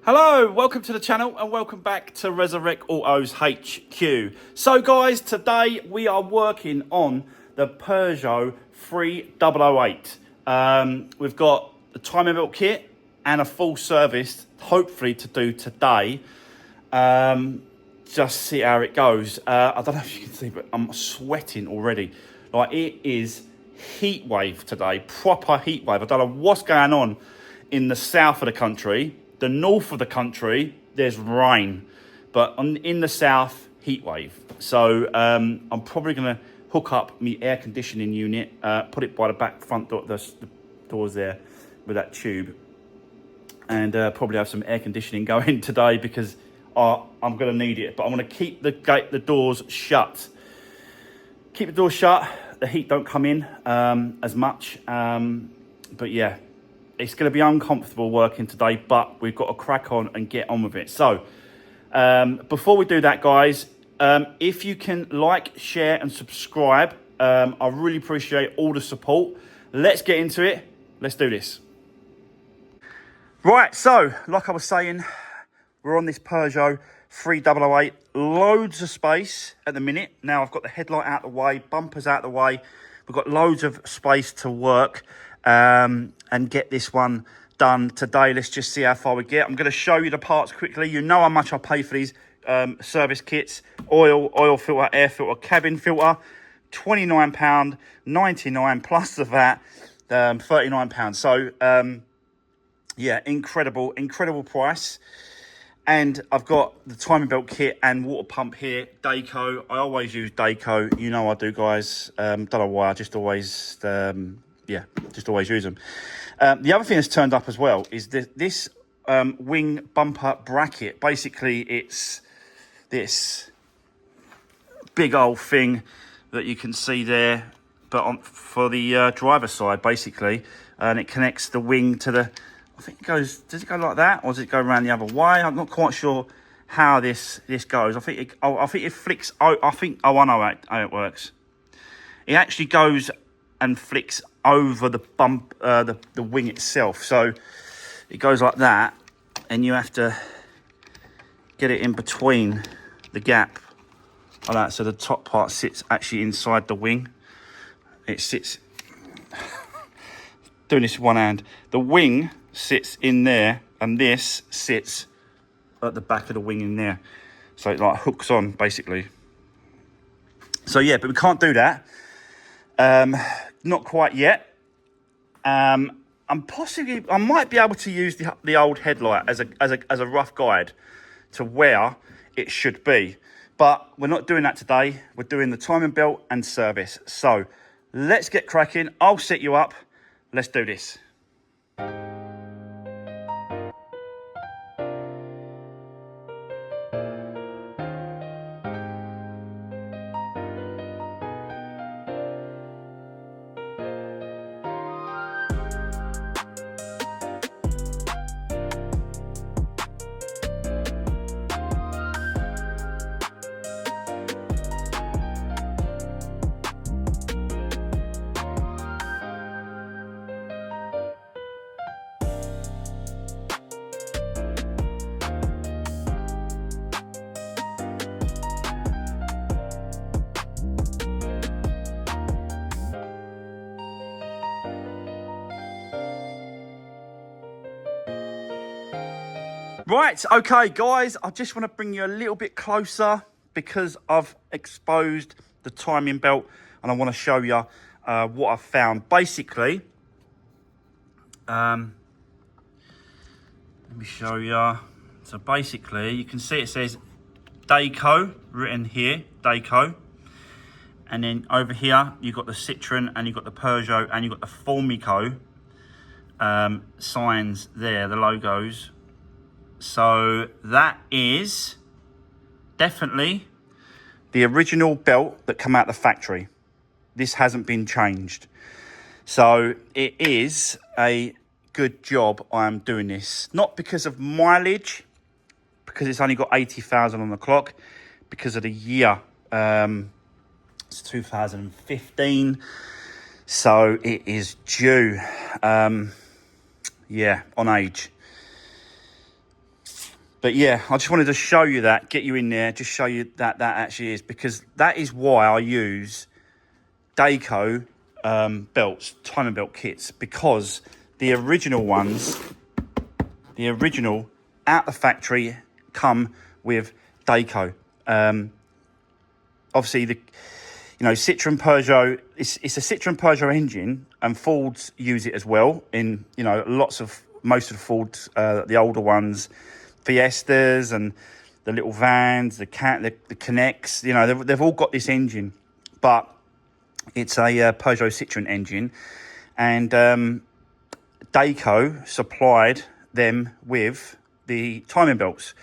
Hello, welcome to the channel and welcome back to Resurrect Autos HQ. So guys, today we are working on the Peugeot 3008. We've got the timing belt kit and a full service, hopefully to do today. Just see how it goes. I don't know if you can see, but I'm sweating already. Like, it is heat wave today, proper heat wave. I don't know what's going on in the south of the country. The north of the country, there's rain, but in the south, heat wave. So I'm probably going to hook up my air conditioning unit, put it by the back front door, the doors there with that tube, and probably have some air conditioning going today because I'm going to need it. But I'm going to keep the doors shut. Keep the doors shut. The heat don't come in as much. But yeah. It's going to be uncomfortable working today, but we've got to crack on and get on with it. So, before we do that, guys, if you can like, share, and subscribe, I really appreciate all the support. Let's get into it. Let's do this. Right, so, like I was saying, we're on this Peugeot 3008. Loads of space at the minute. Now, I've got the headlight out the way, bumpers out the way. We've got loads of space to work. And get this one done today. Let's just see how far we get. I'm going to show you the parts quickly. You know how much I pay for these service kits. Oil filter, air filter, cabin filter. £29, 99 plus the VAT, £39. So, yeah, incredible price. And I've got the timing belt kit and water pump here, Dayco. I always use Dayco. You know I do, guys. Don't know why, I just always... just always use them. The other thing that's turned up as well is this wing bumper bracket. Basically, it's this big old thing that you can see there, but for the driver's side, basically. And it connects the wing to the... I think it goes... Does it go like that? Or does it go around the other way? I'm not quite sure how this goes. I think it flicks... I know how it works. It actually goes and flicks over the bump, the wing itself. So it goes like that, and you have to get it in between the gap like that. So the top part sits actually inside the wing. It sits, doing this with one hand. The wing sits in there, and this sits at the back of the wing in there. So it like hooks on, basically. So yeah, but we can't do that. Not quite yet. I might be able to use the old headlight as a rough guide to where it should be, but we're not doing that today. We're doing the timing belt and service. So let's get cracking. I'll set you up. Let's do this. Right, okay, guys, I just want to bring you a little bit closer because I've exposed the timing belt and I want to show you what I've found. Basically, let me show you. So basically, you can see it says Dayco written here, Dayco. And then over here, you've got the Citroen and you've got the Peugeot and you've got the Formico signs there, the logos. So that is definitely the original belt that came out the factory. This hasn't been changed. So it is a good job I am doing this. Not because of mileage, because it's only got 80,000 on the clock, because of the year. It's 2015. So it is due, yeah, on age. But yeah, I just wanted to show you that, get you in there, just show you that that actually is, because that is why I use Dayco belts, timing belt kits, because the original ones, the original out the factory come with Dayco. Obviously, Citroen Peugeot, it's a Citroen Peugeot engine, and Fords use it as well in, most of the Fords, the older ones, Fiestas and the little vans, the Connects, they've all got this engine, but it's a Peugeot Citroen engine, and Dayco supplied them with the timing belts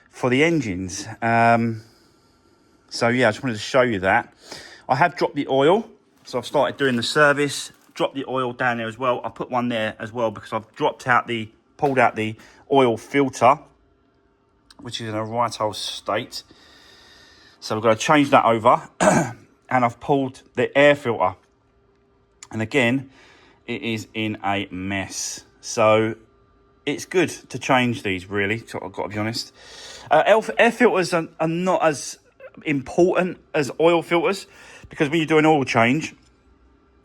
for the engines. So yeah, I just wanted to show you that. I have dropped the oil, so I've started doing the service, dropped the oil down there as well. I put one there as well because I've pulled out the oil filter, which is in a right old state. So we're going to change that over. And I've pulled the air filter. And again, it is in a mess. So it's good to change these, really, so I've got to be honest. Air filters are not as important as oil filters, because when you do an oil change,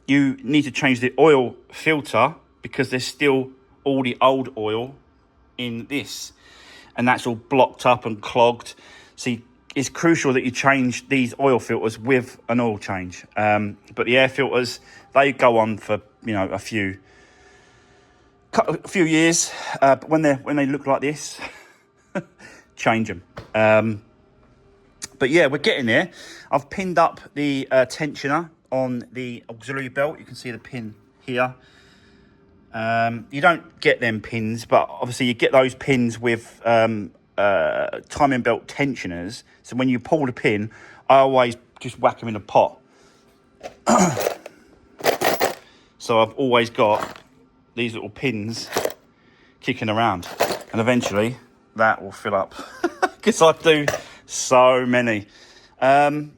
you need to change the oil filter because there's still all the old oil in this, and that's all blocked up and clogged. So it's crucial that you change these oil filters with an oil change. But the air filters, they go on for a few years. But when they look like this, change them. But yeah, we're getting there. I've pinned up the tensioner on the auxiliary belt. You can see the pin here. You don't get them pins, but obviously you get those pins with timing belt tensioners. So when you pull the pin, I always just whack them in a pot. So I've always got these little pins kicking around, and eventually that will fill up because I do so many. But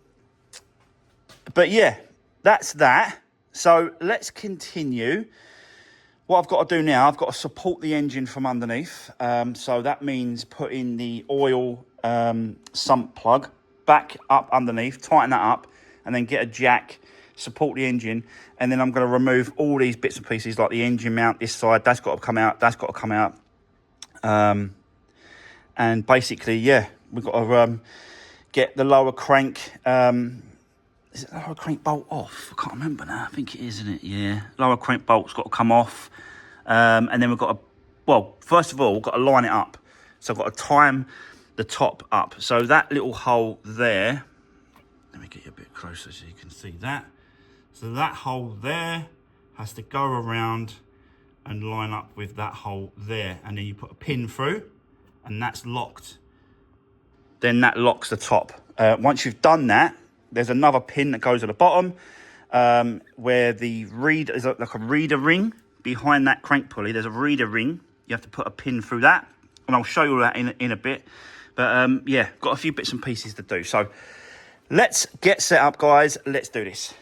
yeah, that's that. So let's continue. What I've got to do now, I've got to support the engine from underneath. So that means putting the oil sump plug back up underneath, tighten that up, and then get a jack, support the engine. And then I'm going to remove all these bits and pieces, like the engine mount, this side, that's got to come out, that's got to come out. And basically, yeah, we've got to get the lower crank. Is it the lower crank bolt off? I can't remember now. I think it is, isn't it? Yeah. Lower crank bolt's got to come off. And then we've got to, well, first of all, we've got to line it up. So I've got to time the top up. So that little hole there, let me get you a bit closer so you can see that. So that hole there has to go around and line up with that hole there. And then you put a pin through, and that's locked. Then that locks the top. Once you've done that, there's another pin that goes at the bottom where the reader is like a reader ring behind that crank pulley. There's a reader ring. You have to put a pin through that, and I'll show you all that in a bit. But yeah, got a few bits and pieces to do. So let's get set up, guys. Let's do this.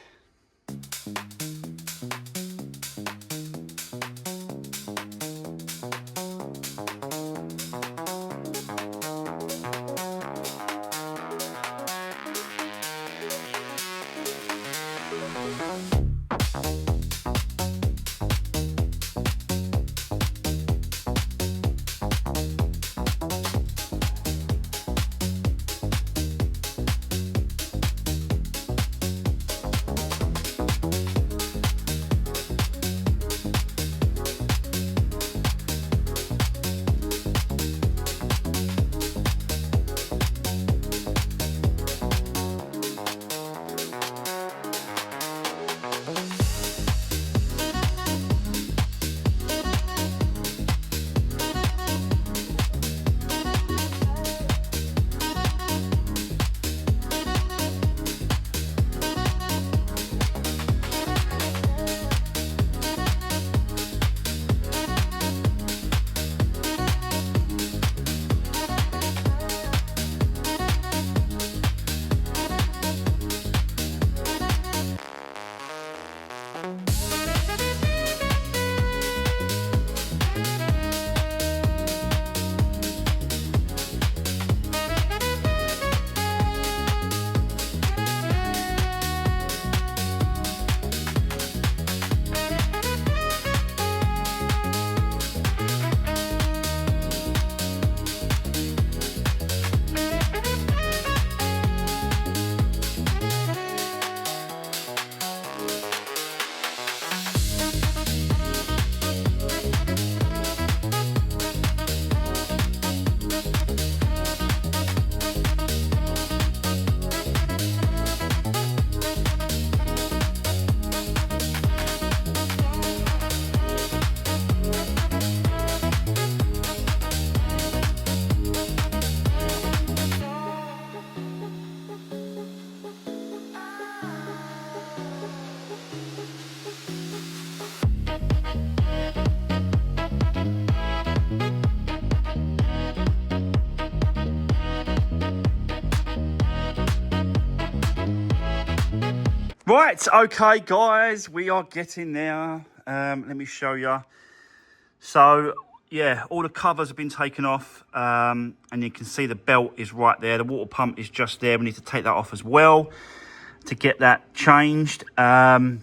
Right, okay, guys, we are getting there. Let me show you. So, yeah, all the covers have been taken off, and you can see the belt is right there. The water pump is just there. We need to take that off as well to get that changed. But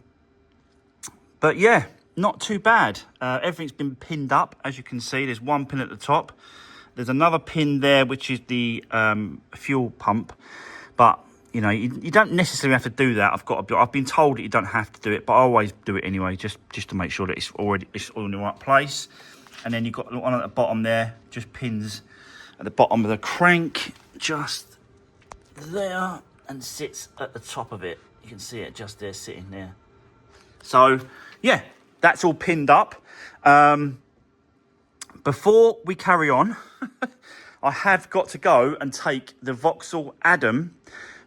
yeah, not too bad. Everything's been pinned up, as you can see. There's one pin at the top. There's another pin there, which is the fuel pump. But you know, you don't necessarily have to do that. I've been told that you don't have to do it, but I always do it anyway, just to make sure that it's all in the right place. And then you've got one at the bottom there, just pins at the bottom of the crank, just there, and sits at the top of it. You can see it just there, sitting there. So yeah, that's all pinned up. Before we carry on, I have got to go and take the Vauxhall Adam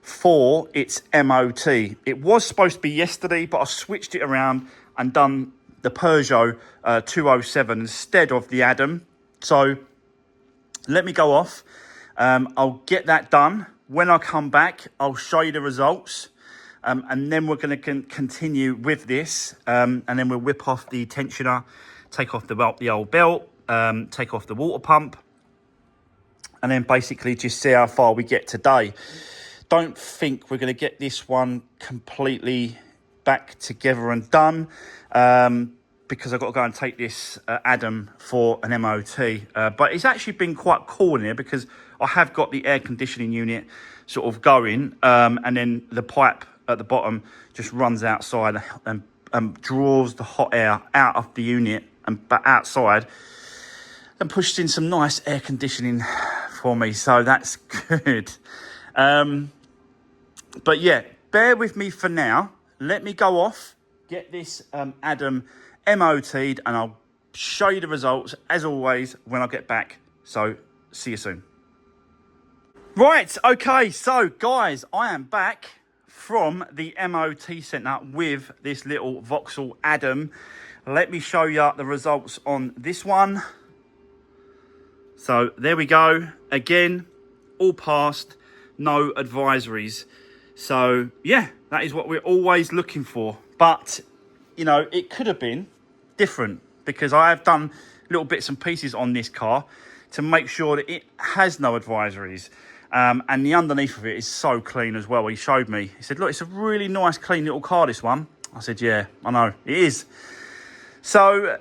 for its MOT. It was supposed to be yesterday, but I switched it around and done the Peugeot 207 instead of the Adam. So let me go off. I'll get that done. When I come back, I'll show you the results. And then we're going to continue with this. And then we'll whip off the tensioner, take off the old belt, take off the water pump, and then basically just see how far we get today. Don't think we're going to get this one completely back together and done, because I've got to go and take this Adam for an MOT. But it's actually been quite cool in here because I have got the air conditioning unit sort of going, and then the pipe at the bottom just runs outside and draws the hot air out of the unit and outside and pushes in some nice air conditioning for me. So that's good. But yeah, bear with me for now. Let me go off, get this Adam MOT'd, and I'll show you the results as always when I get back. So see you soon. Right, okay, so guys, I am back from the MOT centre with this little Vauxhall Adam. Let me show you the results on this one. So there we go. Again, all passed, no advisories. So yeah, that is what we're always looking for. But, you know, it could have been different because I have done little bits and pieces on this car to make sure that it has no advisories. And the underneath of it is so clean as well. He showed me. He said, look, it's a really nice, clean little car, this one. I said, yeah, I know, it is. So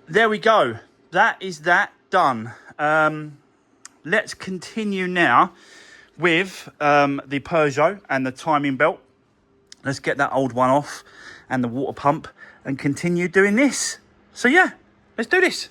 there we go. That is that done. Let's continue now with the Peugeot and the timing belt. Let's get that old one off and the water pump and continue doing this. So yeah, let's do this.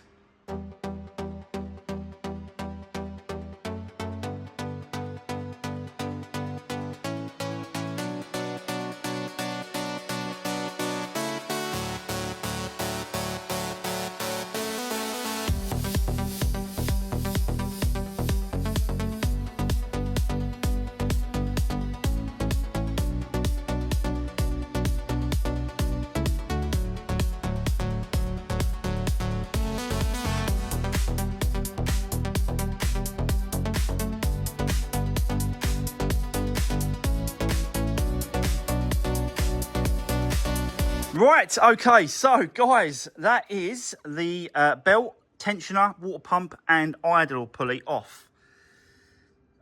Right, okay, so guys, that is the belt, tensioner, water pump and idle pulley off.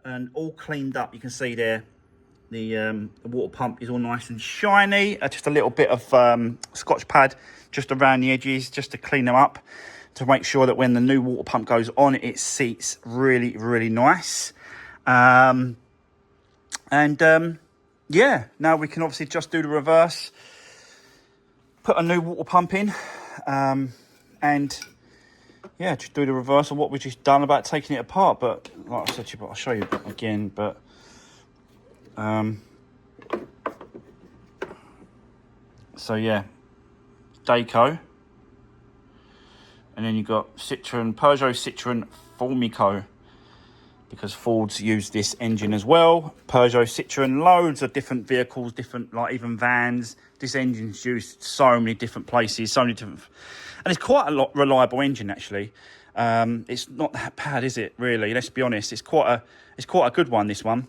And all cleaned up. You can see there, the water pump is all nice and shiny. Just a little bit of Scotch pad just around the edges, just to clean them up, to make sure that when the new water pump goes on, it seats really, really nice. Yeah, now we can obviously just do the reverse. Put a new water pump in, and yeah, just do the reverse of what we just done about taking it apart. But like I said to you, I'll show you again. But so yeah, Dayco, and then you've got Peugeot Citroen Formico, because Ford's used this engine as well. Peugeot, Citroen, loads of different vehicles, different, like even vans. This engine's used so many different places, so many different, and it's quite a reliable engine actually. It's not that bad, is it? Really, let's be honest. It's quite a good one. This one.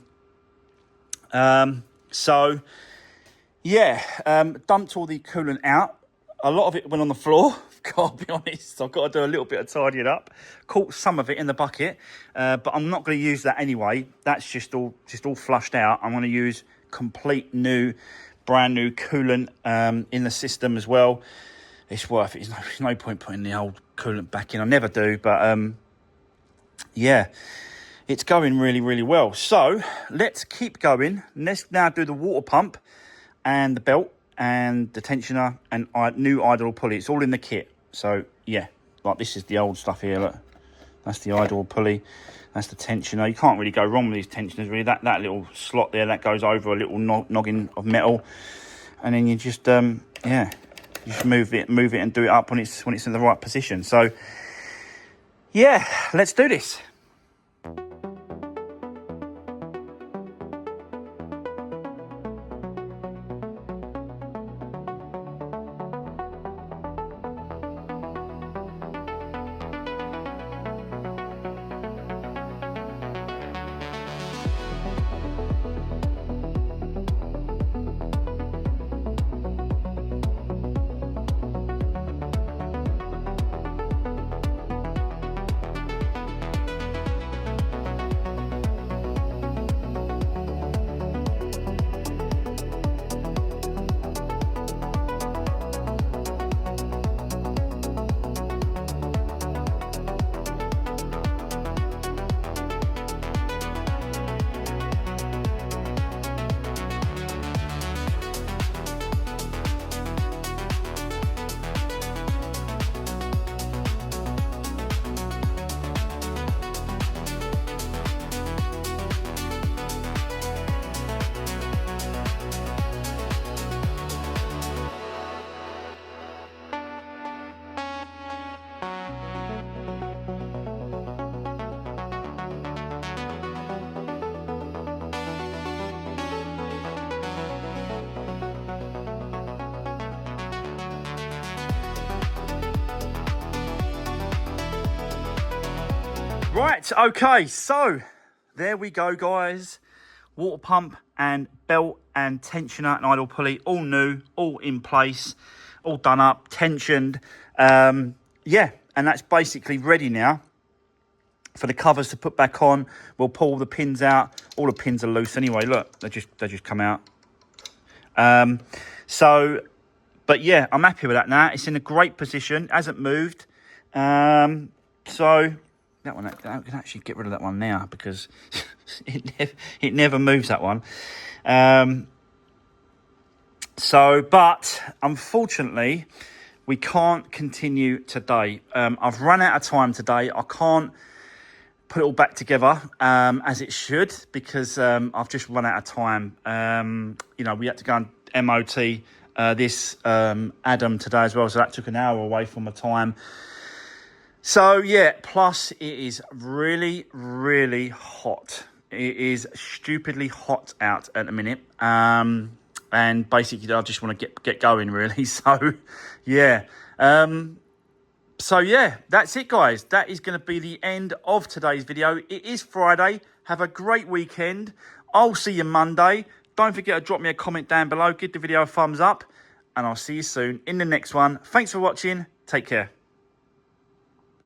So Yeah, dumped all the coolant out. A lot of it went on the floor, gotta be honest. I've got to do a little bit of tidying up. Caught some of it in the bucket, but I'm not going to use that anyway. That's just all flushed out. I'm going to use complete new, brand new coolant in the system as well. It's worth it. There's no point putting the old coolant back in. I never do, but yeah, it's going really, really well. So let's keep going. Let's now do the water pump and the belt and the tensioner and new idle pulley. It's all in the kit. So yeah, like this is the old stuff here. Look, that's the idle pulley. That's the tensioner. You can't really go wrong with these tensioners, really. That little slot there, that goes over a little noggin of metal, and then you just yeah, you just move it and do it up when it's in the right position. So yeah, let's do this. Right, okay, so there we go, guys. Water pump and belt and tensioner and idle pulley, all new, all in place, all done up, tensioned. Yeah, and that's basically ready now for the covers to put back on. We'll pull the pins out. All the pins are loose anyway. Look, they just come out. So, but yeah, I'm happy with that now. It's in a great position, hasn't moved. So that one, I can actually get rid of that one now because it never moves, that one. So, but unfortunately, we can't continue today. I've run out of time today. I can't put it all back together as it should because I've just run out of time. You know, we had to go and MOT this Adam today as well, so that took an hour away from my time. So yeah, plus it is really, really hot. It is stupidly hot out at the minute. And basically I just want to get going really. So yeah. So yeah, that's it, guys. That is going to be the end of today's video. It is Friday. Have a great weekend. I'll see you Monday. Don't forget to drop me a comment down below. Give the video a thumbs up. And I'll see you soon in the next one. Thanks for watching. Take care.